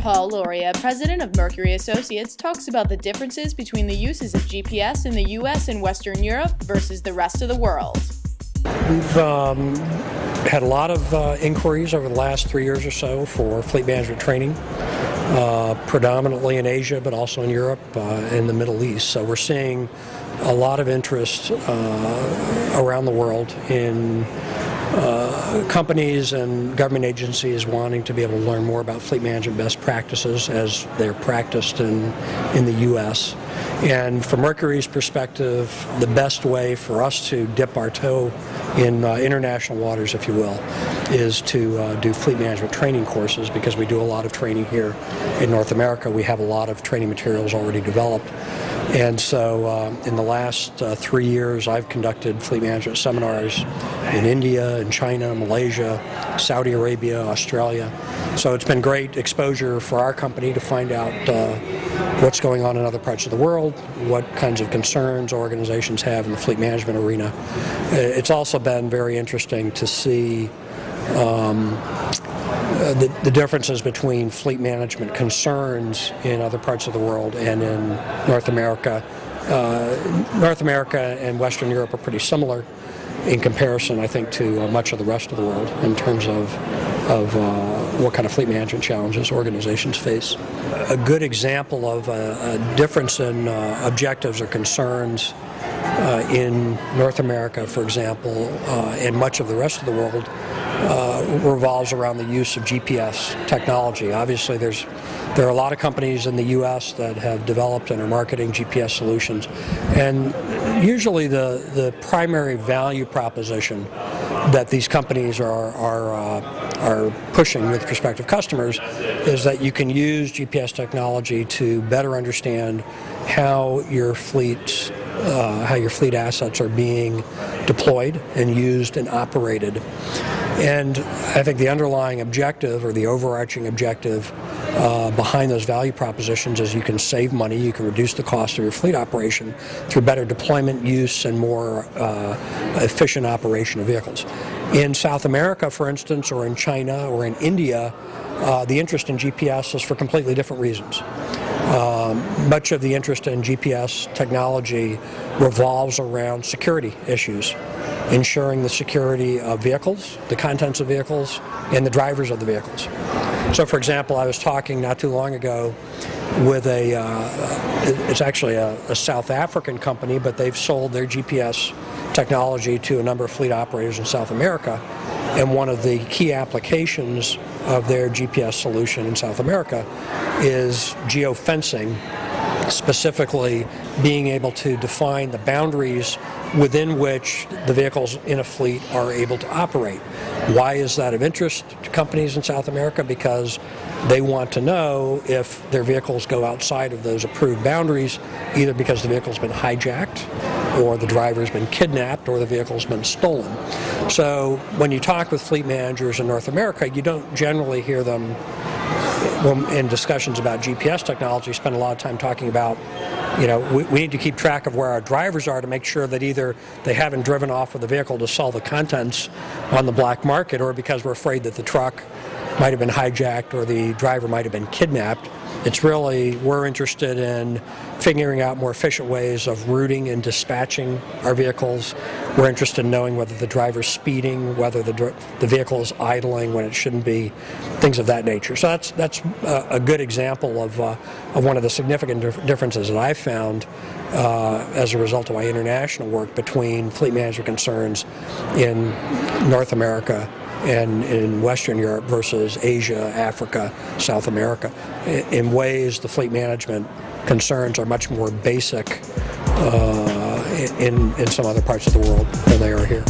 Paul Lauria, president of Mercury Associates, talks about the differences between the uses of GPS in the U.S. and Western Europe versus the rest of the world. We've had a lot of inquiries over the last 3 years or so for fleet management training, predominantly in Asia, but also in Europe and the Middle East. So we're seeing a lot of interest around the world in companies and government agencies wanting to be able to learn more about fleet management best practices as they're practiced in the U.S. And from Mercury's perspective, the best way for us to dip our toe in international waters, if you will, is to do fleet management training courses, because we do a lot of training here in North America. We have a lot of training materials already developed. And so in the last 3 years, I've conducted fleet management seminars in India, in China, Malaysia, Saudi Arabia, Australia. So it's been great exposure for our company to find out what's going on in other parts of the world, what kinds of concerns organizations have in the fleet management arena. It's also been very interesting to see the differences between fleet management concerns in other parts of the world and in North America. North America and Western Europe are pretty similar in comparison, I think, to much of the rest of the world in terms of what kind of fleet management challenges organizations face. A good example of a difference in objectives or concerns in North America, for example, and much of the rest of the world revolves around the use of GPS technology. Obviously, there are a lot of companies in the U.S. that have developed and are marketing GPS solutions, and usually the primary value proposition that these companies are pushing with prospective customers is that you can use GPS technology to better understand how your fleet assets are being deployed and used and operated. And I think the underlying objective, or the overarching objective behind those value propositions, is you can save money, you can reduce the cost of your fleet operation through better deployment, use, and more efficient operation of vehicles. In South America, for instance, or in China or in India, the interest in GPS is for completely different reasons. Much of the interest in GPS technology revolves around security issues, ensuring the security of vehicles, the contents of vehicles, and the drivers of the vehicles. So, for example, I was talking not too long ago with it's actually a South African company, but they've sold their GPS technology to a number of fleet operators in South America. And one of the key applications of their GPS solution in South America is geo-fencing, specifically being able to define the boundaries within which the vehicles in a fleet are able to operate. Why is that of interest to companies in South America? Because they want to know if their vehicles go outside of those approved boundaries, either because the vehicle's been hijacked, or the driver's been kidnapped, or the vehicle's been stolen. So when you talk with fleet managers in North America, you don't generally hear them, in discussions about GPS technology, spend a lot of time talking about, we need to keep track of where our drivers are to make sure that either they haven't driven off with the vehicle to sell the contents on the black market, or because we're afraid that the truck might have been hijacked or the driver might have been kidnapped. It's really, we're interested in figuring out more efficient ways of routing and dispatching our vehicles. We're interested in knowing whether the driver's speeding, whether the vehicle is idling when it shouldn't be, things of that nature. So that's a good example of one of the significant differences that I've found as a result of my international work between fleet management concerns in North America and in Western Europe versus Asia, Africa, South America. In ways, the fleet management concerns are much more basic in some other parts of the world than they are here.